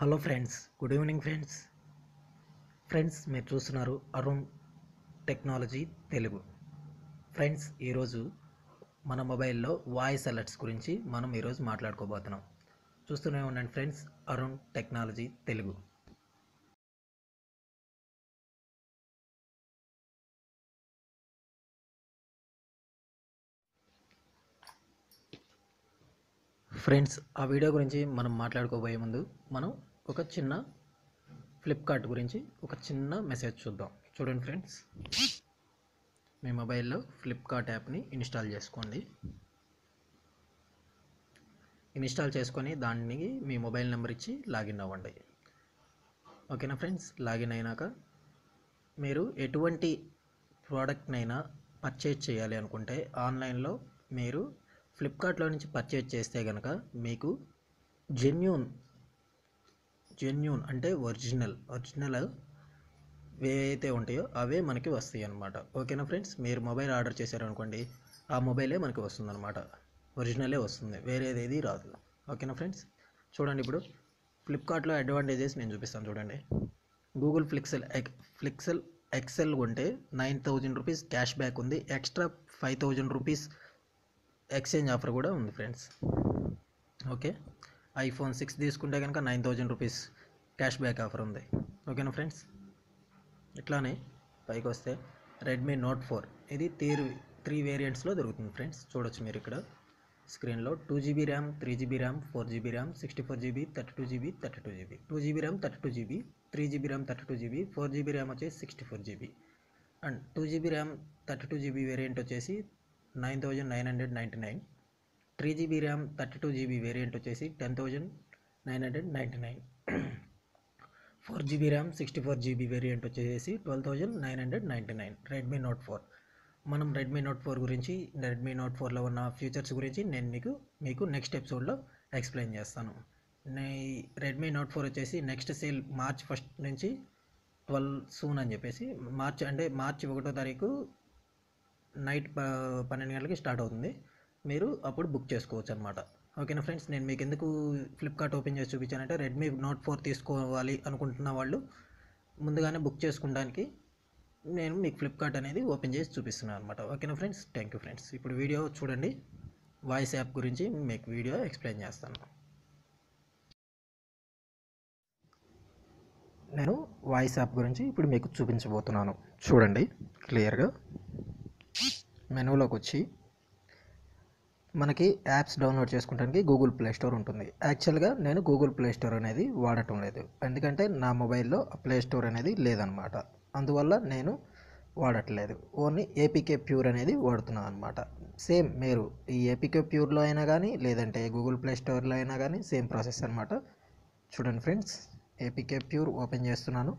Hello friends, good evening friends మీరు చూస్తున్నారు Arun technology Telugu. Friends, ఈరోజు మన మొబైల్లో వాయిస్ అలర్ట్స్ గురించి మనం ఈరోజు మాట్లాడుకోబోతున్నాం. చూస్తూనే ఉండండి friends, Arun technology Telugu. Friends, ఆ వీడియో గురించి మనం మాట్లాడుకోబోయే ముందు మనం ఒక చిన్న ఫ్లిప్కార్ట్ గురించి ఒక చిన్న మెసేజ్ చూద్దాం. చూడండి ఫ్రెండ్స్, మీ మొబైల్లో ఫ్లిప్కార్ట్ యాప్ని ఇన్స్టాల్ చేసుకోండి. ఇన్స్టాల్ చేసుకొని దానికి మీ మొబైల్ నెంబర్ ఇచ్చి లాగిన్ అవ్వండి. ఓకేనా ఫ్రెండ్స్? లాగిన్ అయినాక మీరు ఎటువంటి ప్రోడక్ట్నైనా పర్చేజ్ చేయాలి అనుకుంటే ఆన్లైన్లో మీరు ఫ్లిప్కార్ట్లో నుంచి పర్చేజ్ చేస్తే కనుక మీకు జెన్యూన్ అంటే ఒరిజినల్ ఏవైతే ఉంటాయో అవే మనకి వస్తాయి అన్నమాట. ఓకేనా ఫ్రెండ్స్? మీరు మొబైల్ ఆర్డర్ చేశారనుకోండి, ఆ మొబైలే మనకి వస్తుందన్నమాట. ఒరిజినలే వస్తుంది, వేరేది ఏది రాదు. ఓకేనా ఫ్రెండ్స్? చూడండి, ఇప్పుడు ఫ్లిప్కార్ట్లో అడ్వాంటేజెస్ నేను చూపిస్తాను. చూడండి, గూగుల్ ఫ్లిక్సెల్ ఎక్సెల్ కొంటే 9,000 రూపీస్ క్యాష్ బ్యాక్ ఉంది. ఎక్స్ట్రా 5,000 రూపీస్ ఎక్స్చేంజ్ ఆఫర్ కూడా ఉంది ఫ్రెండ్స్. ఓకే, ఐఫోన్ 6 తీసుకుంటే కనుక 9,000 రూపీస్ క్యాష్ బ్యాక్ ఆఫర్ ఉంది. ఓకేనా ఫ్రెండ్స్? ఇట్లానే పైకి వస్తే రెడ్మీ నోట్ 4 ఇది 3 వేరియంట్స్లో దొరుకుతుంది ఫ్రెండ్స్. చూడొచ్చు మీరు ఇక్కడ స్క్రీన్లో 2GB RAM, 3GB RAM, 4GB RAM, 64GB, 32GB, 32GB, 2GB RAM, 32GB, 3GB RAM, 32GB, 4GB RAM వచ్చేసి 64GB and 2GB RAM 32GB variant వచ్చేసి 9,999. 3GB ర్యామ్ 32GB వేరియంట్ వచ్చేసి 10,999. 4GB ర్యామ్ 64GB వేరియంట్ వచ్చేసి 12,999. Redmi note 4. మనం Redmi note 4 గురించి, Redmi note 4లో ఉన్న features గురించి నేను మీకు నెక్స్ట్ ఎపిసోడ్లో ఎక్స్ప్లెయిన్ చేస్తాను. రెడ్మీ నోట్ 4 వచ్చేసి నెక్స్ట్ సేల్ మార్చ్ 1 నుంచి 12 సూన్ అని చెప్పేసి, మార్చ్ 1వ తారీఖు నైట్ 12 గంటలకి స్టార్ట్ అవుతుంది. మీరు అప్పుడు బుక్ చేసుకోవచ్చు అనమాట. ఓకేనా ఫ్రెండ్స్? నేను మీకు ఎందుకు ఫ్లిప్కార్ట్ ఓపెన్ చేసి చూపించానంటే, రెడ్మీ నోట్ 4 తీసుకోవాలి అనుకుంటున్న వాళ్ళు ముందుగానే బుక్ చేసుకోవడానికి నేను మీకు ఫ్లిప్కార్ట్ అనేది ఓపెన్ చేసి చూపిస్తున్నాను అనమాట. ఓకేనా ఫ్రెండ్స్? Thank you friends. ఇప్పుడు వీడియో చూడండి, వాయిస్ యాప్ గురించి మీకు వీడియో ఎక్స్ప్లెయిన్ చేస్తాను. నేను వాయిస్ యాప్ గురించి ఇప్పుడు మీకు చూపించబోతున్నాను. చూడండి క్లియర్గా. మెనూలోకి వచ్చి మనకి యాప్స్ డౌన్లోడ్ చేసుకోవడానికి గూగుల్ ప్లే స్టోర్ ఉంటుంది. యాక్చువల్గా నేను గూగుల్ ప్లే స్టోర్ అనేది వాడటం లేదు, ఎందుకంటే నా మొబైల్లో ప్లే స్టోర్ అనేది లేదనమాట. అందువల్ల నేను వాడట్లేదు. ఓన్లీ ఏపీకే ప్యూర్ అనేది వాడుతున్నాను అనమాట. సేమ్ మీరు ఈ ఏపీకే ప్యూర్లో అయినా కానీ, లేదంటే గూగుల్ ప్లే స్టోర్లో అయినా కానీ సేమ్ ప్రాసెస్ అనమాట. చూడండి ఫ్రెండ్స్, ఏపీకే ప్యూర్ ఓపెన్ చేస్తున్నాను.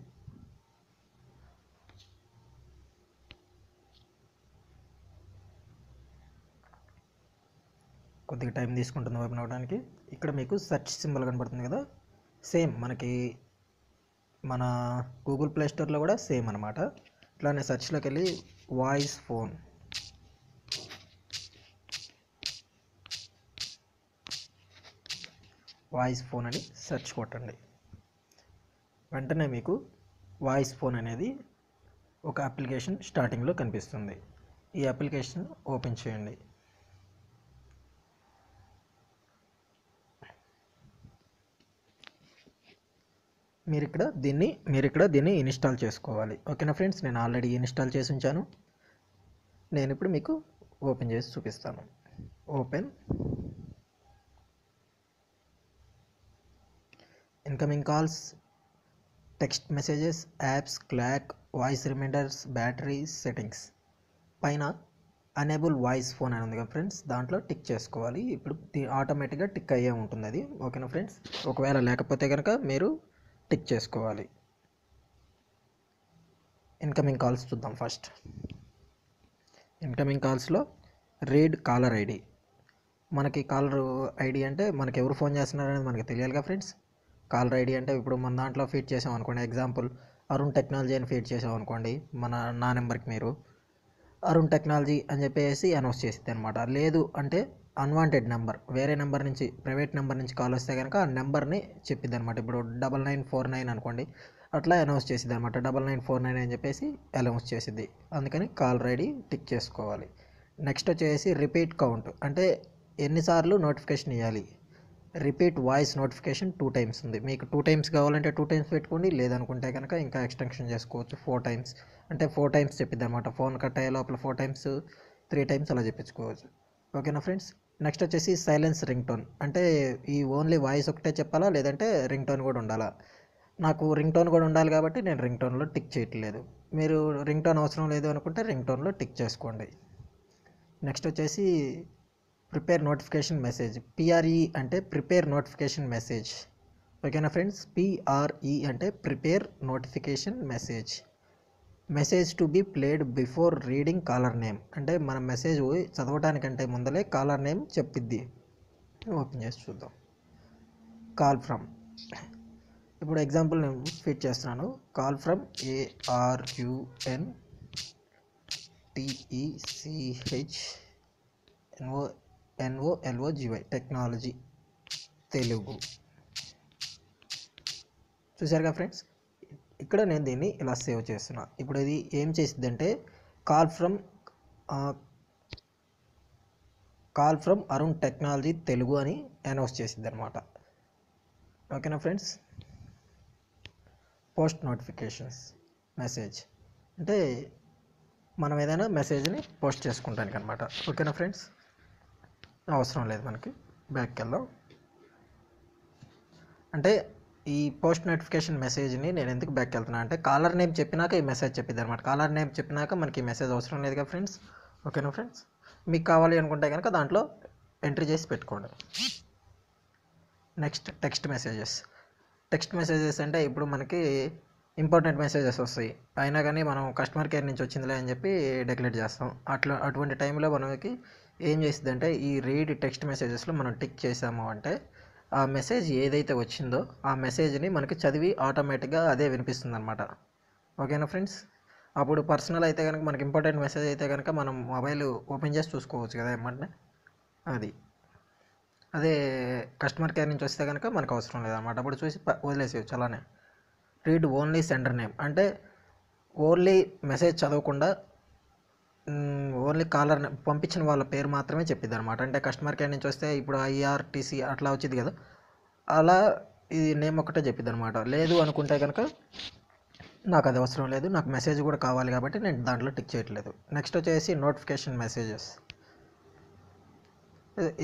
కొద్దిగా టైం తీసుకుంటుంది ఓపెన్ అవ్వడానికి. ఇక్కడ మీకు సెర్చ్ సింబల్ కనబడుతుంది కదా, సేమ్ మనకి మన గూగుల్ ప్లే స్టోర్లో కూడా సేమ్ అనమాట. ఇట్లానే సెర్చ్లోకి వెళ్ళి వాయిస్ ఫోన్ అని సెర్చ్ కొట్టండి. వెంటనే మీకు వాయిస్ ఫోన్ అనేది ఒక అప్లికేషన్ స్టార్టింగ్లో కనిపిస్తుంది. ఈ అప్లికేషన్ ఓపెన్ చేయండి. మీరు ఇక్కడ దీన్ని ఇన్స్టాల్ చేసుకోవాలి. ఓకేనా ఫ్రెండ్స్? నేను ఆల్రెడీ ఇన్స్టాల్ చేసి ఉంచాను. నేను ఇప్పుడు మీకు ఓపెన్ చేసి చూపిస్తాను. Open. Incoming calls, text messages, apps, clock, voice reminders, battery, settings. పైన అనేబుల్ వాయిస్ ఫోన్ అని ఉంది కదా ఫ్రెండ్స్, దాంట్లో టిక్ చేసుకోవాలి. ఇప్పుడు ఆటోమేటిక్గా టిక్ అయ్యే ఉంటుంది అది. ఓకేనా ఫ్రెండ్స్? ఒకవేళ లేకపోతే కనుక మీరు టిక్ చేసుకోవాలి. ఇన్కమింగ్ కాల్స్ చూద్దాం ఫస్ట్. ఇన్కమింగ్ కాల్స్లో రీడ్ కాలర్ ఐడి. మనకి కాలర్ ఐడి అంటే మనకి ఎవరు ఫోన్ చేస్తున్నారనేది మనకి తెలియాలిగా ఫ్రెండ్స్. కాలర్ ఐడి అంటే ఇప్పుడు మన దాంట్లో ఫీడ్ చేసాం అనుకోండి, ఎగ్జాంపుల్ అరుణ్ టెక్నాలజీ అని ఫీడ్ చేసాం అనుకోండి, నా నెంబర్కి మీరు అరుణ్ టెక్నాలజీ అని చెప్పేసి అనౌన్స్ చేసిద్ది అనమాట. లేదు అంటే అన్వాంటెడ్ నెంబర్ వేరే నెంబర్ నుంచి ప్రైవేట్ నెంబర్ నుంచి కాల్ వస్తే కనుక ఆ నెంబర్ని చెప్పిద్ది అనమాట. ఇప్పుడు 9949 అనుకోండి, అట్లా అనౌన్స్ చేసిద్ది అనమాట. 9949 అని చెప్పేసి అనౌన్స్ చేసిద్ది. అందుకని కాలర్ ఐడి టిక్ చేసుకోవాలి. నెక్స్ట్ వచ్చేసి రిపీట్ కౌంట్, అంటే ఎన్నిసార్లు నోటిఫికేషన్ ఇవ్వాలి. రిపీట్ వాయిస్ నోటిఫికేషన్ 2 టైమ్స్ ఉంది. మీకు 2 టైమ్స్ కావాలంటే 2 టైమ్స్ పెట్టుకోండి, లేదనుకుంటే కనుక ఇంకా ఎక్స్టెన్షన్ చేసుకోవచ్చు 4 టైమ్స్. అంటే 4 టైమ్స్ చెప్పిద్ది అనమాట. ఫోన్ కట్ అయ్యే లోపల 4 టైమ్స్ 3 టైమ్స్ అలా చెప్పించుకోవచ్చు. ఓకేనా ఫ్రెండ్స్. నెక్స్ట్ వచ్చేసి సైలెన్స్ రింగ్ టోన్, అంటే ఈ ఓన్లీ వాయిస్ ఒకటే చెప్పాలా లేదంటే రింగ్ టోన్ కూడా ఉండాలా. నాకు రింగ్ టోన్ కూడా ఉండాలి కాబట్టి నేను రింగ్ టోన్లో టిక్ చేయట్లేదు. మీరు రింగ్ టోన్ అవసరం లేదు అనుకుంటే రింగ్ టోన్లో టిక్ చేసుకోండి. నెక్స్ట్ వచ్చేసి ప్రిపేర్ నోటిఫికేషన్ మెసేజ్. పిఆర్ఈ అంటే ప్రిపేర్ నోటిఫికేషన్ మెసేజ్. ఓకేనా ఫ్రెండ్స్. పిఆర్ఈ అంటే prepare notification message. Message to be played before reading caller name, అంటే మన మెసేజ్ చదవటానికంటే ముందలే కాలర్ నేమ్ చెప్పిద్ది. ఓపెన్ చేసి చూద్దాం. కాల్ ఫ్రమ్, ఇప్పుడు ఎగ్జాంపుల్ నేను ఫిట్ చేస్తున్నాను. Call from ARUNTECHNOLOGY technology Telugu. చూసారుగా ఫ్రెండ్స్, ఇక్కడ నేను దీన్ని ఇలా సేవ్ చేస్తున్నా. ఇప్పుడు ఇది ఏం చేసిద్దంటే call from Arun technology Telugu అని అనౌన్స్ చేసిద్ది అనమాట. ఓకేనా ఫ్రెండ్స్. పోస్ట్ నోటిఫికేషన్స్ మెసేజ్, అంటే మనం ఏదైనా మెసేజ్ని పోస్ట్ చేసుకుంటానికి అనమాట. ఓకేనా ఫ్రెండ్స్. అవసరం లేదు మనకి, బ్యాక్కి వెళ్దాం. అంటే ఈ పోస్ట్ నోటిఫికేషన్ మెసేజ్ని నేను ఎందుకు బ్యాక్కి వెళ్తున్నా అంటే కాలర్ నేమ్ చెప్పినాక ఈ మెసేజ్ చెప్పిద్ది అనమాట. కాలర్ నేమ్ చెప్పినాక మనకి ఈ మెసేజ్ అవసరం లేదుగా ఫ్రెండ్స్. ఓకేనా ఫ్రెండ్స్. మీకు కావాలి అనుకుంటే కనుక దాంట్లో ఎంట్రీ చేసి పెట్టుకోండి. Next text messages. Text messages అంటే ఇప్పుడు మనకి ఇంపార్టెంట్ మెసేజెస్ వస్తాయి, అయినా కానీ మనం కస్టమర్ కేర్ నుంచి వచ్చిందిలే అని చెప్పి డెక్లేట్ చేస్తాం. అటువంటి టైంలో మనకి ఏం చేస్తుంది అంటే ఈ రీడ్ టెక్స్ట్ మెసేజెస్లో మనం టిక్ చేసాము అంటే ఆ మెసేజ్ ఏదైతే వచ్చిందో ఆ మెసేజ్ని మనకి చదివి ఆటోమేటిక్గా అదే వినిపిస్తుంది అనమాట. ఓకేనా ఫ్రెండ్స్. అప్పుడు పర్సనల్ అయితే కనుక మనకి ఇంపార్టెంట్ మెసేజ్ అయితే కనుక మనం మొబైల్ ఓపెన్ చేసి చూసుకోవచ్చు కదా ఏమంటే అది. అదే కస్టమర్ కేర్ నుంచి వస్తే కనుక మనకు అవసరం లేదన్నమాట. అప్పుడు చూసి వదిలేసేయచ్చు అలానే. రీడ్ ఓన్లీ సెండర్ నేమ్, అంటే ఓన్లీ మెసేజ్ చదవకుండా ఓన్లీ కాలర్ పంపించిన వాళ్ళ పేరు మాత్రమే చెప్పిద్ది అనమాట. అంటే కస్టమర్ కేర్ నుంచి వస్తే ఇప్పుడు IRTC అట్లా వచ్చింది కదా, అలా ఇది నేమ్ ఒకటే చెప్పిద్ది అనమాట. లేదు అనుకుంటే కనుక నాకు అది అవసరం లేదు, నాకు మెసేజ్ కూడా కావాలి కాబట్టి నేను దాంట్లో టిక్ చేయట్లేదు. నెక్స్ట్ వచ్చేసి నోటిఫికేషన్ మెసేజెస్.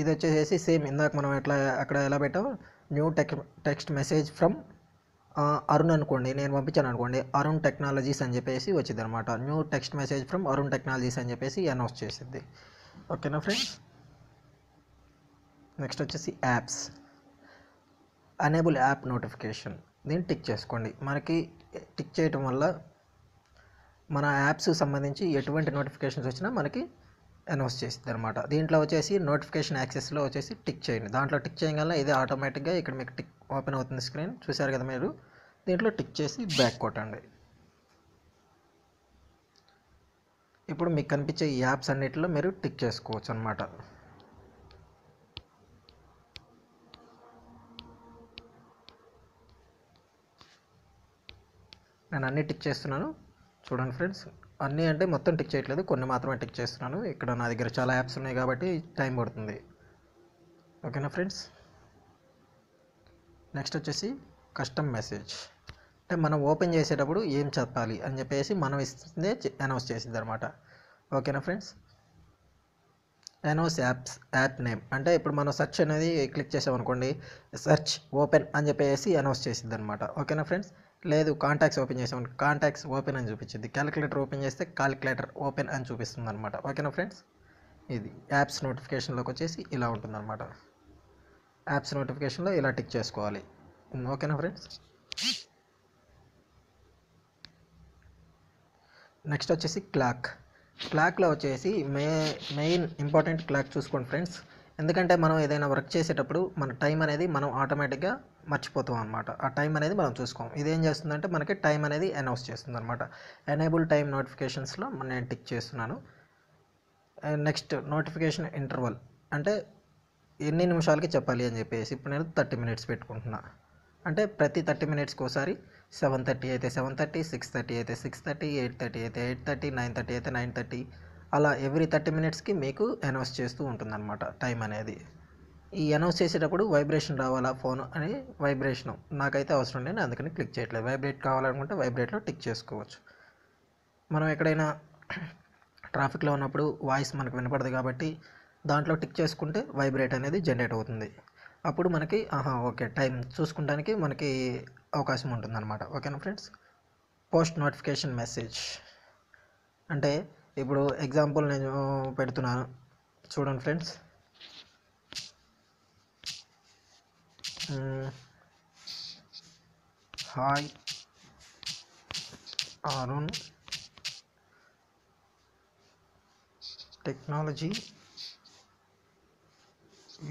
ఇది వచ్చేసి సేమ్ ఇందాక మనం అక్కడ ఎలా పెట్టాం, new text message from Arun అనుకోండి, నేను పంపించాను అనుకోండి, అరుణ్ టెక్నాలజీస్ అని చెప్పేసి వచ్చింది అనమాట. New text message from Arun technologies అని చెప్పేసి అనౌన్స్ చేసిద్ది. ఓకేనా ఫ్రెండ్స్. నెక్స్ట్ వచ్చేసి యాప్స్. అనేబుల్ యాప్ నోటిఫికేషన్, దీన్ని టిక్ చేసుకోండి. మనకి టిక్ చేయటం వల్ల మన యాప్స్ సంబంధించి ఎటువంటి నోటిఫికేషన్స్ వచ్చినా మనకి అనౌన్స్ చేస్తుంది అనమాట. దీంట్లో వచ్చేసి నోటిఫికేషన్ యాక్సెస్లో వచ్చేసి టిక్ చేయండి. దాంట్లో టిక్ చేయగల ఇదే ఆటోమేటిక్గా ఇక్కడ మీకు టిక్ ఓపెన్ అవుతుంది స్క్రీన్, చూసారు కదా మీరు. దీంట్లో టిక్ చేసి బ్యాక్ కొట్టండి. ఇప్పుడు మీకు కనిపించే ఈ యాప్స్ అన్నిటిలో మీరు టిక్ చేసుకోవచ్చు అనమాట. నేను అన్నీ టిక్ చేస్తున్నాను చూడండి ఫ్రెండ్స్. అన్నీ అంటే మొత్తం టిక్ చేయట్లేదు, కొన్ని మాత్రమే టిక్ చేస్తున్నాను. ఇక్కడ నా దగ్గర చాలా యాప్స్ ఉన్నాయి కాబట్టి టైం పడుతుంది. ఓకేనా ఫ్రెండ్స్. నెక్స్ట్ వచ్చేసి కస్టమ్ మెసేజ్, అంటే మనం ఓపెన్ చేసేటప్పుడు ఏం చెప్పాలి అని చెప్పేసి మనం ఇస్తుందే అనౌన్స్ చేసిద్ది అనమాట. ఓకేనా ఫ్రెండ్స్. అనౌన్స్ యాప్ నేమ్, అంటే ఇప్పుడు మనం సెర్చ్ అనేది క్లిక్ చేసామనుకోండి, సెర్చ్ ఓపెన్ అని చెప్పేసి అనౌన్స్ చేసిద్ది అనమాట. ఓకేనా ఫ్రెండ్స్. లేదు కాంటాక్ట్స్ ఓపెన్ చేసాం, కాంటాక్ట్స్ ఓపెన్ అని చూపించింది. క్యాలిక్యులేటర్ ఓపెన్ చేస్తే క్యాలిక్యులేటర్ ఓపెన్ అని చూపిస్తుంది అనమాట. ఓకేనా ఫ్రెండ్స్. ఇది యాప్స్ నోటిఫికేషన్లోకి వచ్చేసి ఇలా ఉంటుందన్నమాట. యాప్స్ నోటిఫికేషన్లో ఇలా టిక్ చేసుకోవాలి. ఓకేనా ఫ్రెండ్స్. నెక్స్ట్ వచ్చేసి క్లాక్లో వచ్చేసి మెయిన్ ఇంపార్టెంట్ క్లాక్ చూసుకోండి ఫ్రెండ్స్. ఎందుకంటే మనం ఏదైనా వర్క్ చేసేటప్పుడు మన టైం అనేది మనం ఆటోమేటిక్గా మర్చిపోతాం అనమాట. ఆ టైం అనేది మనం చూసుకోం. ఇదేం చేస్తుందంటే మనకి టైం అనేది అనౌన్స్ చేస్తుంది అనమాట. ఎనేబుల్ టైం నోటిఫికేషన్స్లో నేను టిక్ చేస్తున్నాను. నెక్స్ట్ నోటిఫికేషన్ ఇంటర్వల్, అంటే ఎన్ని నిమిషాలకి చెప్పాలి అని చెప్పేసి ఇప్పుడు నేను 30 మినిట్స్ పెట్టుకుంటున్నా. అంటే ప్రతి 30 మినిట్స్కి ఒకసారి 7:30 అయితే 7:30, 6:30 అయితే 6:30, 8:30 అయితే 8:30, 9:30 అయితే 9:30 అలా ఎవ్రీ 30 మినిట్స్కి మీకు అనౌన్స్ చేస్తూ ఉంటుందన్నమాట టైం అనేది. ఈ అనౌన్స్ చేసేటప్పుడు వైబ్రేషన్ రావాలా ఫోన్ అని వైబ్రేషన్ నాకైతే అవసరం లేదు, అందుకని క్లిక్ చేయట్లేదు. వైబ్రేట్ కావాలనుకుంటే వైబ్రేట్లో టిక్ చేసుకోవచ్చు. మనం ఎక్కడైనా ట్రాఫిక్లో ఉన్నప్పుడు వాయిస్ మనకు వినపడదు కాబట్టి దాంట్లో టిక్ చేసుకుంటే వైబ్రేట్ అనేది జనరేట్ అవుతుంది. అప్పుడు మనకి ఓకే టైం చూసుకుంటానికి మనకి అవకాశం ఉంటుందన్నమాట. ఓకేనా ఫ్రెండ్స్. పోస్ట్ నోటిఫికేషన్ మెసేజ్ అంటే ఇప్పుడు ఎగ్జాంపుల్ నేను పెడుతున్నాను చూడండి friends. Hi Arun, technology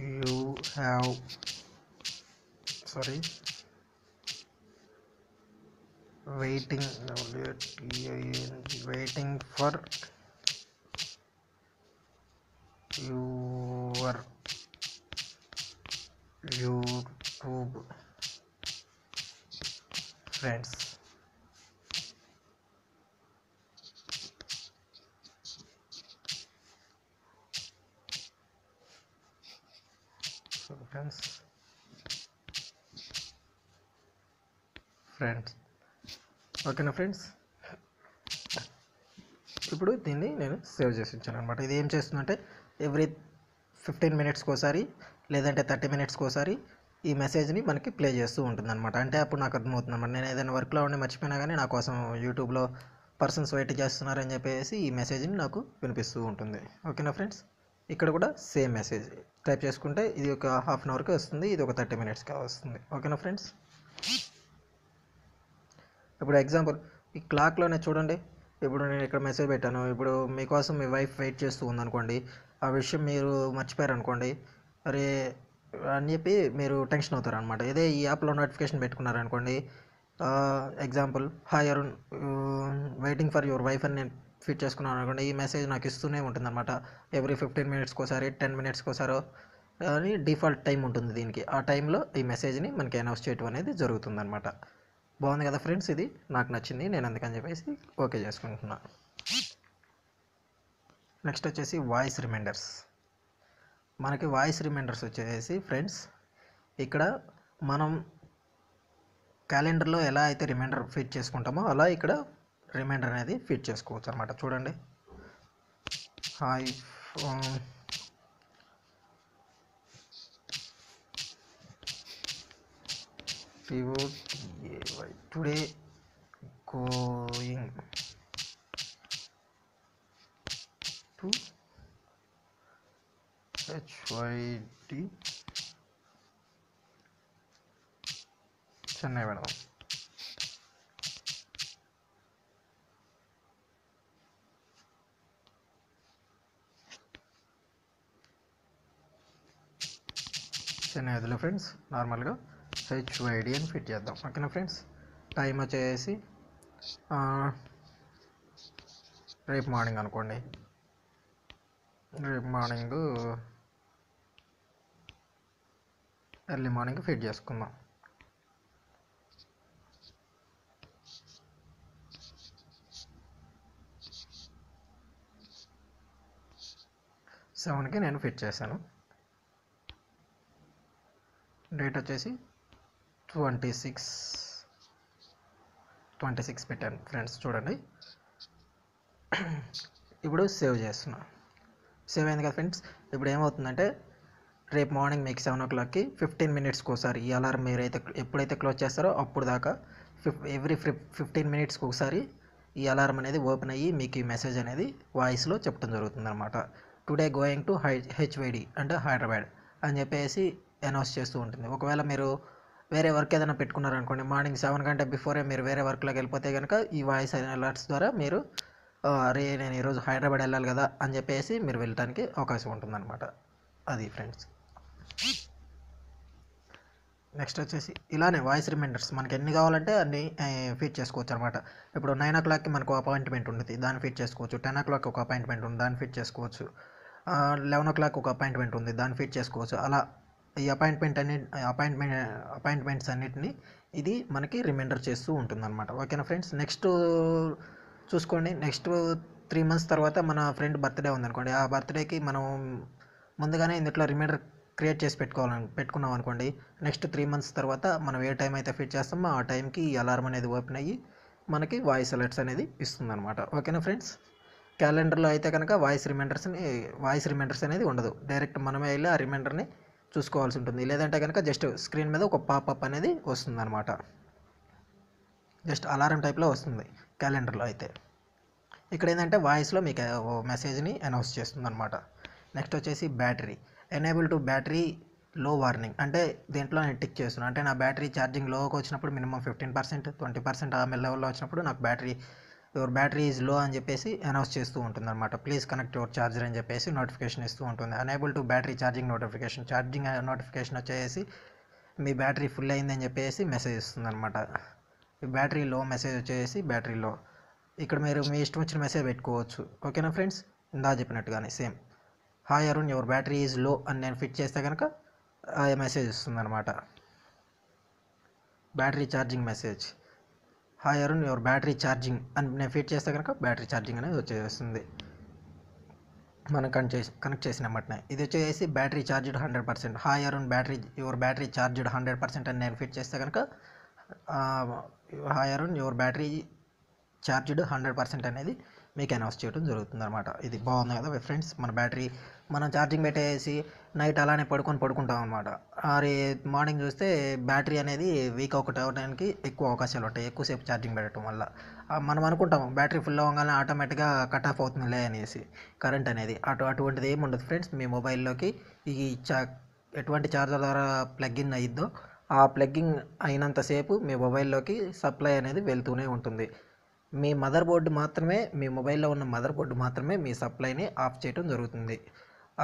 you have waiting for your YouTube friends. So friends ఓకేనా ఫ్రెండ్స్. ఇప్పుడు దీన్ని నేను సేవ్ చేసి ఉంచాను అనమాట. ఇది ఏం చేస్తుందంటే ఎవ్రీ 15 మినిట్స్కి ఒకసారి లేదంటే 30 మినిట్స్కి ఒకసారి ఈ మెసేజ్ని మనకి ప్లే చేస్తూ ఉంటుంది అనమాట. అంటే అప్పుడు నాకు అర్థమవుతుంది అనమాట, నేను ఏదైనా వర్క్లో ఉండి మర్చిపోయినా కానీ నా కోసం యూట్యూబ్లో పర్సన్స్ వెయిట్ చేస్తున్నారని చెప్పేసి ఈ మెసేజ్ని నాకు వినిపిస్తూ ఉంటుంది. ఓకేనా ఫ్రెండ్స్. ఇక్కడ కూడా సేమ్ మెసేజ్ టైప్ చేసుకుంటే ఇది ఒక హాఫ్ అన్ అవర్కి వస్తుంది, ఇది ఒక 30 మినిట్స్కి వస్తుంది. ఓకేనా ఫ్రెండ్స్. ఇప్పుడు ఎగ్జాంపుల్ ఈ క్లాక్లోనే చూడండి, ఇప్పుడు నేను ఇక్కడ మెసేజ్ పెట్టాను, ఇప్పుడు మీకోసం మీ వైఫ్ వెయిట్ చేస్తూ ఉందనుకోండి, ఆ విషయం మీరు మర్చిపోయారు అనుకోండి, అరే అని చెప్పి మీరు టెన్షన్ అవుతారు అనమాట. ఇదే ఈ యాప్లో నోటిఫికేషన్ పెట్టుకున్నారనుకోండి, example hi Arun waiting for your wife అని నేను ఫిట్ చేసుకున్నాను అనుకోండి, ఈ మెసేజ్ నాకు ఇస్తూనే ఉంటుందన్నమాట. ఎవ్రీ 15 మినిట్స్కి ఒకసారి 10 మినిట్స్కి ఒకసారి అని డిఫాల్ట్ టైం ఉంటుంది దీనికి. ఆ టైంలో ఈ మెసేజ్ని మనకి అనౌన్స్ చేయడం అనేది జరుగుతుందన్నమాట. బాగుంది కదా ఫ్రెండ్స్, ఇది నాకు నచ్చింది, నేను అందుకని చెప్పేసి ఓకే చేసుకుంటున్నా. నెక్స్ట్ వచ్చేసి వాయిస్ రిమైండర్స్. మనకి వాయిస్ రిమైండర్స్ వచ్చేసి ఫ్రెండ్స్ ఇక్కడ మనం క్యాలెండర్లో ఎలా అయితే రిమైండర్ ఫిట్ చేసుకుంటామో అలా ఇక్కడ రిమైండర్ అనేది ఫిట్ చేసుకోవచ్చు అనమాట. చూడండి, hi today going to HYD Chennai పెడదాం. చెన్నై వదిలే ఫ్రెండ్స్, నార్మల్గా HYD అని ఫిట్ చేద్దాం. ఓకేనా ఫ్రెండ్స్. టైం వచ్చేసి రేపు మార్నింగ్ అనుకోండి, రేపు మార్నింగ్ ఎర్లీ మార్నింగ్ ఫిట్ చేసుకుందాం. సెవెన్కి నేను ఫిట్ చేశాను. డేట్ వచ్చేసి 26 పెట్టాను ఫ్రెండ్స్. చూడండి, ఇప్పుడు సేవ్ చేస్తున్నా. సేవ్ అయింది కదా ఫ్రెండ్స్. ఇప్పుడు ఏమవుతుందంటే రేపు మార్నింగ్ మీకు 7 o'clockకి 15 మినిట్స్కి ఒకసారి ఈ అలారం మీరు ఎప్పుడైతే క్లోజ్ చేస్తారో అప్పుడు దాకా ఎవ్రీ 15 మినిట్స్కి ఒకసారి ఈ అలారం అనేది ఓపెన్ అయ్యి మీకు ఈ మెసేజ్ అనేది వాయిస్లో చెప్పడం జరుగుతుంది అనమాట. టుడే గోయింగ్ టు HYD అంటే హైదరాబాద్ అని చెప్పేసి అనౌన్స్ చేస్తూ ఉంటుంది. ఒకవేళ మీరు వేరే వర్క్ ఏదైనా పెట్టుకున్నారనుకోండి, మార్నింగ్ 7 కంటే బిఫోరే మీరు వేరే వర్క్లోకి వెళ్ళిపోతే కనుక ఈ వాయిస్ అలర్ట్స్ ద్వారా మీరు అరే నేను ఈరోజు హైదరాబాద్ వెళ్ళాలి కదా అని చెప్పేసి మీరు వెళ్ళడానికి అవకాశం ఉంటుందన్నమాట. అది ఫ్రెండ్స్. నెక్స్ట్ వచ్చేసి ఇలానే వాయిస్ రిమైండర్స్ మనకి ఎన్ని కావాలంటే అన్ని ఫిట్ చేసుకోవచ్చు అనమాట. ఇప్పుడు 9 o'clockకి మనకు అపాయింట్మెంట్ ఉంటుంది, దాన్ని ఫిట్ చేసుకోవచ్చు. 10 o'clock ఒక అపాయింట్మెంట్ ఉంది, దాన్ని ఫిట్ చేసుకోవచ్చు. 11 ఒక అపాయింట్మెంట్ ఉంది, దాన్ని ఫిట్ చేసుకోవచ్చు. అలా ఈ అపాయింట్మెంట్స్ అన్నిటిని ఇది మనకి రిమైండర్ చేస్తూ ఉంటుందన్నమాట. ఓకేనా ఫ్రెండ్స్. నెక్స్ట్ చూసుకోండి, నెక్స్ట్ 3 months తర్వాత మన ఫ్రెండ్ బర్త్డే ఉందనుకోండి, ఆ బర్త్డేకి మనం ముందుగానే ఇందులో రిమైండర్ క్రియేట్ చేసి పెట్టుకున్నాం అనుకోండి, నెక్స్ట్ 3 months తర్వాత మనం ఏ టైం అయితే ఫిట్ చేస్తామో ఆ టైంకి ఈ అలారం అనేది ఓపెన్ అయ్యి మనకి వాయిస్ అలర్ట్స్ అనేది ఇస్తుందన్నమాట. ఓకేనా ఫ్రెండ్స్. క్యాలెండర్లో అయితే కనుక వాయిస్ రిమైండర్స్ అనేది ఉండదు, డైరెక్ట్ మనమే వెళ్ళి ఆ రిమైండర్ని చూసుకోవాల్సి ఉంటుంది. లేదంటే కనుక జస్ట్ స్క్రీన్ మీద ఒక పాపప్ అనేది వస్తుందన్నమాట, జస్ట్ అలారం టైప్లో వస్తుంది క్యాలెండర్లో అయితే. ఇక్కడ ఏంటంటే వాయిస్లో మీకు మెసేజ్ని అనౌన్స్ చేస్తుంది అనమాట. నెక్స్ట్ వచ్చేసి బ్యాటరీ ఎనేబుల్ టు బ్యాటరీ లో వార్నింగ్, అంటే దీంట్లో నేను టిక్ చేస్తున్నాను. అంటే నా బ్యాటరీ ఛార్జింగ్ లోకి వచ్చినప్పుడు మినిమం 15%, 20% ఆ లెవెల్లో వచ్చినప్పుడు నాకు యువర్ బ్యాటరీ ఈజ్ లో అని చెప్పేసి అనౌన్స్ చేస్తూ ఉంటుంది అనమాట. ప్లీజ్ కనెక్ట్ యువర్ ఛార్జర్ అని చెప్పేసి నోటిఫికేషన్ ఇస్తూ ఉంటుంది. Unable to battery charging notification వచ్చేసి మీ బ్యాటరీ ఫుల్ అయిందని చెప్పేసి మెసేజ్ ఇస్తుంది అనమాట. ఈ బ్యాటరీ లో మెసేజ్ వచ్చేసి బ్యాటరీ లో, ఇక్కడ మీరు మీ ఇష్టం వచ్చిన మెసేజ్ పెట్టుకోవచ్చు. ఓకేనా ఫ్రెండ్స్. ఇందా చెప్పినట్టుగానే same hi Arun your battery is low అని నేను ఫిట్ చేస్తే కనుక ఆ మెసేజ్ ఇస్తుంది అనమాట. Battery charging message, hi Arun your battery charging అని నేను ఫిట్ చేస్తే కనుక బ్యాటరీ ఛార్జింగ్ అనేది వచ్చేస్తుంది మనం కనెక్ట్ చేసిన వెంటనే. ఇది వచ్చేసి battery charged 100%, hi Arun your battery charged 100% అని నేను ఫిట్ చేస్తే కనుక hi Arun your battery charged 100% అనేది మీకు అనౌన్స్ చేయడం జరుగుతుంది అనమాట. ఇది బాగుంది కదా ఫ్రెండ్స్. మన బ్యాటరీ మనం ఛార్జింగ్ పెట్టేసి నైట్ అలానే పడుకుంటాం అనమాట. మార్నింగ్ చూస్తే బ్యాటరీ అనేది వీక్ అవడానికి ఎక్కువ అవకాశాలు ఉంటాయి, ఎక్కువసేపు ఛార్జింగ్ పెట్టడం వల్ల. మనం అనుకుంటాం బ్యాటరీ ఫుల్ అవ్వగానే ఆటోమేటిక్గా కట్ ఆఫ్ అవుతుందిలే అనేసి కరెంట్ అనేది. అటువంటిది ఏమి ఉండదు ఫ్రెండ్స్. మీ మొబైల్లోకి ఈ ఎటువంటి ఛార్జర్ ద్వారా ప్లగ్ఇన్ అయ్యిద్దో ఆ ప్లగ్గింగ్ అయినంతసేపు మీ మొబైల్లోకి సప్లై అనేది వెళ్తూనే ఉంటుంది. మీ మొబైల్లో ఉన్న మదర్ బోర్డు మాత్రమే మీ సప్లైని ఆఫ్ చేయడం జరుగుతుంది.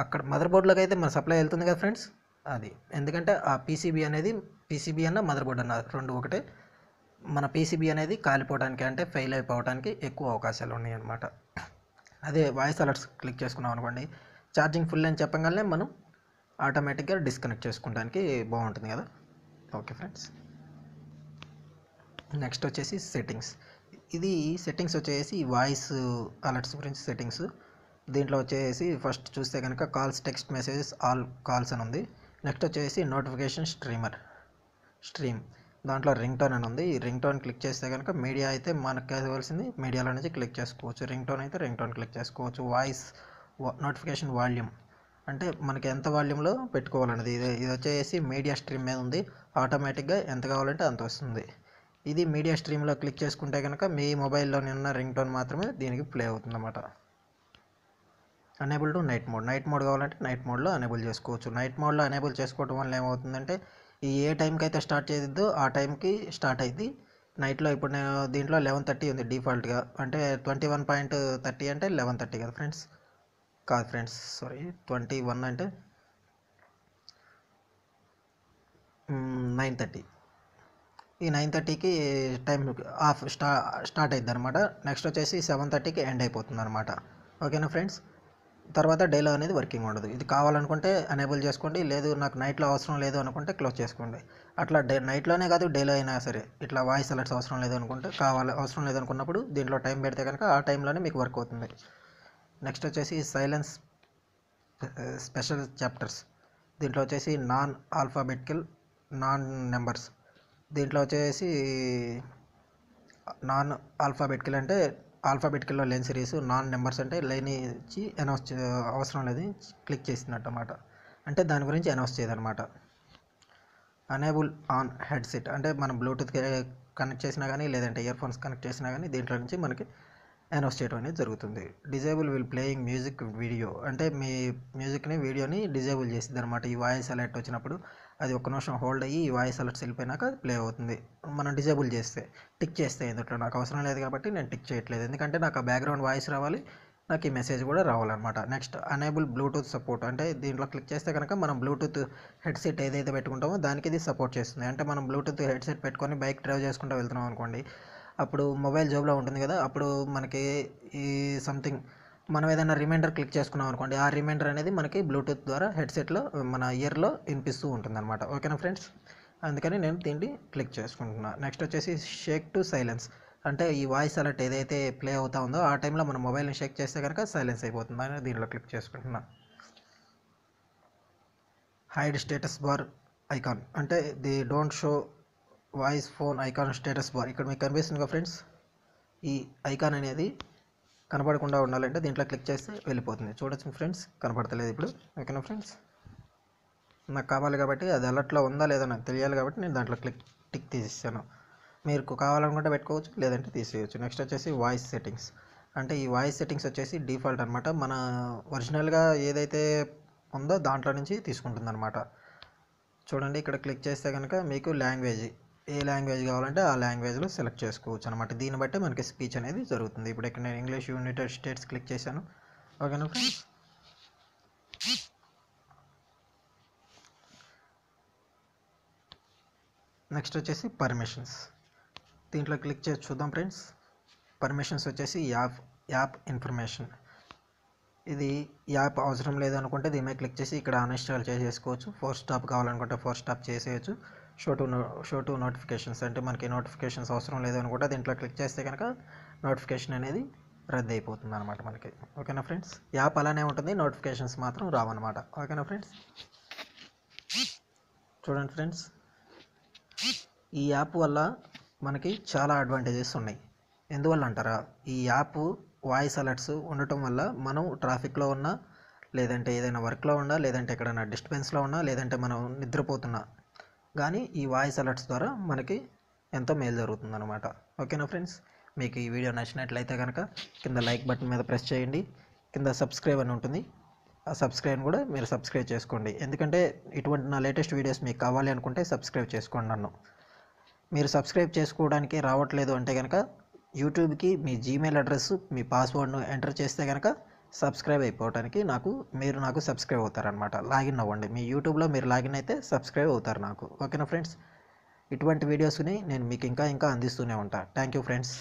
అక్కడ మదర్ బోర్డులోకి అయితే మన సప్లై వెళ్తుంది కదా ఫ్రెండ్స్, అది ఎందుకంటే ఆ పీసీబీ అన్న మదర్ బోర్డు అన్న రెండు ఒకటే. మన పీసీబీ అనేది కాలిపోవడానికి అంటే ఫెయిల్ అయిపోవడానికి ఎక్కువ అవకాశాలు ఉన్నాయి అన్నమాట. అదే వాయిస్ అలర్ట్స్ క్లిక్ చేసుకున్నాం అనుకోండి, ఛార్జింగ్ ఫుల్ అని చెప్పగానే మనం ఆటోమేటిక్గా డిస్కనెక్ట్ చేసుకోవడానికి బాగుంటుంది కదా. Okay friends. నెక్స్ట్ వచ్చేసి సెట్టింగ్స్. ఇది సెట్టింగ్స్ వచ్చేసి వాయిస్ అలర్ట్స్ గురించి సెట్టింగ్స్. దీంట్లో వచ్చేసి ఫస్ట్ చూస్తే కనుక calls, text messages, all calls అని ఉంది. నెక్స్ట్ వచ్చేసి నోటిఫికేషన్ స్ట్రీమ్, దాంట్లో రింగ్ టోన్ అని ఉంది. ఈ రింగ్ టోన్ క్లిక్ చేస్తే కనుక మీడియా అయితే మనకు కావాల్సింది మీడియాలో నుంచి క్లిక్ చేసుకోవచ్చు, రింగ్ టోన్ అయితే రింగ్ టోన్ క్లిక్ చేసుకోవచ్చు. వాయిస్ నోటిఫికేషన్ వాల్యూమ్, అంటే మనకి ఎంత వాల్యూమ్లో పెట్టుకోవాలన్నది. ఇది వచ్చేసి మీడియా స్ట్రీమ్ మీద ఉంది, ఆటోమేటిక్గా ఎంత కావాలంటే అంత వస్తుంది. ఇది మీడియా స్ట్రీమ్లో క్లిక్ చేసుకుంటే కనుక మీ మొబైల్లోని ఉన్న రింగ్ టోన్ మాత్రమే దీనికి ప్లే అవుతుందన్నమాట. అనేబుల్ టు నైట్ మోడ్ కావాలంటే నైట్ మోడ్లో అనేబుల్ చేసుకోవచ్చు. నైట్ మోడ్లో అనేబుల్ చేసుకోవడం వల్ల ఏమవుతుందంటే ఏ టైంకి అయితే స్టార్ట్ చేద్దో ఆ టైంకి స్టార్ట్ అయింది నైట్లో. ఇప్పుడు నేను దీంట్లో 11:30 ఉంది డిఫాల్ట్గా, అంటే 21.30 అంటే 11:30 కదా ఫ్రెండ్స్. కాదు ఫ్రెండ్స్, సారీ, 21 అంటే 9:30. ఈ 9:30కి టైం స్టార్ట్ అవుతుంది అనమాట. నెక్స్ట్ వచ్చేసి 7:30కి ఎండ్ అయిపోతుంది అనమాట. ఓకేనా ఫ్రెండ్స్. తర్వాత డేలో అనేది వర్కింగ్ ఉండదు. ఇది కావాలనుకుంటే అనేబుల్ చేసుకోండి, లేదు నాకు నైట్లో అవసరం లేదు అనుకుంటే క్లోజ్ చేసుకోండి. అట్లా నైట్లోనే కాదు డేలో అయినా సరే ఇట్లా వాయిస్ అలర్ట్స్ అవసరం లేదు అనుకుంటే అవసరం లేదు అనుకున్నప్పుడు దీంట్లో టైం పెడితే కనుక ఆ టైంలోనే మీకు వర్క్ అవుతుంది. నెక్స్ట్ వచ్చేసి సైలెన్స్ స్పెషల్ చాప్టర్స్. దీంట్లో వచ్చేసి నాన్ నెంబర్స్. దీంట్లో వచ్చేసి నాన్ ఆల్ఫాబెటికల్ అంటే ఆల్ఫాబెటికల్లో లేని సిరీస్, నాన్ నెంబర్స్ అంటే లేని ఇచ్చి అవసరం లేదు క్లిక్ చేసినట్టు అన్నమాట. అంటే దాని గురించి అనౌన్స్ చేయదన్నమాట. అనేబుల్ ఆన్ హెడ్సెట్, అంటే మనం బ్లూటూత్ కనెక్ట్ చేసినా కానీ లేదంటే ఇయర్ ఫోన్స్ కనెక్ట్ చేసినా కానీ దీంట్లో నుంచి మనకి అనౌన్స్ చేయడం అనేది జరుగుతుంది. Disable will playing music video, అంటే మీ వీడియోని డిజేబుల్ చేసిద్ది అనమాట. ఈ వాయిస్ అలర్ట్ వచ్చినప్పుడు అది ఒక్క నిమిషం హోల్డ్ అయ్యి ఈ వాయిస్ అలర్ట్స్ వెళ్ళిపోయినాక అది ప్లే అవుతుంది. మనం డిజేబుల్ చేస్తే టిక్ చేస్తే ఇందులో నాకు అవసరం లేదు కాబట్టి నేను టిక్ చేయట్లేదు, ఎందుకంటే నాకు ఆ బ్యాక్గ్రౌండ్ వాయిస్ రావాలి, నాకు ఈ మెసేజ్ కూడా రావాలన్నమాట. నెక్స్ట్ అనేబుల్ బ్లూటూత్ సపోర్ట్, అంటే దీంట్లో క్లిక్ చేస్తే కనుక మనం బ్లూటూత్ హెడ్సెట్ ఏదైతే పెట్టుకుంటామో దానికి ఇది సపోర్ట్ చేస్తుంది. అంటే మనం బ్లూటూత్ హెడ్సెట్ పెట్టుకొని బైక్ డ్రైవ్ చేసుకుంటూ వెళ్తున్నాం అనుకోండి, అప్పుడు మొబైల్ జోబులో ఉంటుంది కదా, అప్పుడు మనకి ఈ సంథింగ్ మనం ఏదైనా రిమైండర్ క్లిక్ చేసుకున్నాం అనుకోండి, ఆ రిమైండర్ అనేది మనకి బ్లూటూత్ ద్వారా హెడ్సెట్లో మన ఇయర్లో వినిపిస్తూ ఉంటుందన్నమాట. ఓకేనా ఫ్రెండ్స్, అందుకని నేను దీన్ని క్లిక్ చేసుకుంటున్నా. నెక్స్ట్ వచ్చేసి షేక్ టు సైలెన్స్, అంటే ఈ వాయిస్ అలర్ట్ ఏదైతే ప్లే అవుతా ఉందో ఆ టైంలో మన మొబైల్ని షేక్ చేస్తే కనుక సైలెన్స్ అయిపోతుంది అని దీనిలో క్లిక్ చేసుకుంటున్నా. హైడ్ స్టేటస్ బార్ ఐకాన్, అంటే they don't show voice phone icon status bar. ఇక్కడ మీకు కనిపిస్తుంది కదా ఫ్రెండ్స్, ఈ ఐకాన్ అనేది కనపడకుండా ఉండాలంటే దీంట్లో క్లిక్ చేస్తే వెళ్ళిపోతుంది. చూడొచ్చు ఫ్రెండ్స్, కనపడతలేదు ఇప్పుడు. ఓకేనా ఫ్రెండ్స్, నాకు కావాలి కాబట్టి అది అలర్ట్లో ఉందా లేదా నాకు తెలియాలి కాబట్టి నేను దాంట్లో టిక్ తీసేసాను. మీరు కావాలనుకుంటే పెట్టుకోవచ్చు, లేదంటే తీసేయచ్చు. నెక్స్ట్ వచ్చేసి వాయిస్ సెట్టింగ్స్, అంటే ఈ వాయిస్ సెట్టింగ్స్ వచ్చేసి డిఫాల్ట్ అనమాట. మన ఒరిజినల్గా ఏదైతే ఉందో దాంట్లో నుంచి తీసుకుంటుంది అనమాట. చూడండి, ఇక్కడ క్లిక్ చేస్తే కనుక మీకు లాంగ్వేజ్, ఏ లాంగ్వేజ్ కావాలంటే ఆ లాంగ్వేజ్లో సెలెక్ట్ చేసుకోవచ్చు అనమాట. దీన్ని బట్టి మనకి స్పీచ్ అనేది జరుగుతుంది. ఇప్పుడు ఇక్కడ నేను ఇంగ్లీష్ యునైటెడ్ స్టేట్స్ క్లిక్ చేశాను. ఓకేనా ఫ్రెండ్స్, నెక్స్ట్ వచ్చేసి పర్మిషన్స్, దీంట్లో క్లిక్ చేసి చూద్దాం ఫ్రెండ్స్. పర్మిషన్స్ వచ్చేసి యాప్ ఇన్ఫర్మేషన్, ఇది యాప్ అవసరం లేదనుకుంటే దీని మీద క్లిక్ చేసి ఇక్కడ అన్ఇన్స్టాల్ చేసేసుకోవచ్చు. ఫోర్ స్టాప్ కావాలనుకుంటే ఫోర్ స్టాప్ చేసేయచ్చు. షో టు నోటిఫికేషన్స్, అంటే మనకి నోటిఫికేషన్స్ అవసరం లేదనుకుంటే దీంట్లో క్లిక్ చేస్తే కనుక నోటిఫికేషన్ అనేది రద్దు అయిపోతుంది అనమాట మనకి. ఓకేనా ఫ్రెండ్స్, యాప్ అలానే ఉంటుంది, నోటిఫికేషన్స్ మాత్రం రావన్నమాట. ఓకేనా ఫ్రెండ్స్, చూడండి ఫ్రెండ్స్, ఈ యాప్ వల్ల మనకి చాలా అడ్వాంటేజెస్ ఉన్నాయి. ఎందువల్ల అంటారా, ఈ యాప్ వాయిస్ అలర్ట్స్ ఉండటం వల్ల మనం ట్రాఫిక్లో ఉన్నా, లేదంటే ఏదైనా వర్క్లో ఉన్నా, లేదంటే ఎక్కడైనా డిస్టర్బెన్స్లో ఉన్నా, లేదంటే మనం నిద్రపోతున్నా కానీ ఈ వాయిస్ అలర్ట్స్ ద్వారా మనకి ఎంతో మేలు జరుగుతుందన్నమాట. ఓకేనా ఫ్రెండ్స్, మీకు ఈ వీడియో నచ్చినట్లయితే కనుక కింద లైక్ బటన్ మీద ప్రెస్ చేయండి. కింద సబ్స్క్రైబ్ అని ఉంటుంది, ఆ సబ్స్క్రైబ్ కూడా మీరు సబ్స్క్రైబ్ చేసుకోండి. ఎందుకంటే ఇటువంటి నా లేటెస్ట్ వీడియోస్ మీకు కావాలి అనుకుంటే సబ్స్క్రైబ్ చేసుకోండి నన్ను. మీరు సబ్స్క్రైబ్ చేసుకోవడానికి రావట్లేదు అంటే కనుక యూట్యూబ్కి మీ జీమెయిల్ అడ్రస్, మీ పాస్వర్డ్ను ఎంటర్ చేస్తే కనుక సబ్స్క్రైబ్ అయిపోవడానికి మీరు నాకు సబ్స్క్రైబ్ అవుతారనమాట. లాగిన్ అవ్వండి, మీ యూట్యూబ్లో మీరు లాగిన్ అయితే సబ్స్క్రైబ్ అవుతారు నాకు. ఓకేనా ఫ్రెండ్స్, ఇటువంటి వీడియోస్ని నేను మీకు ఇంకా అందిస్తూనే ఉంటాను. Thank you friends.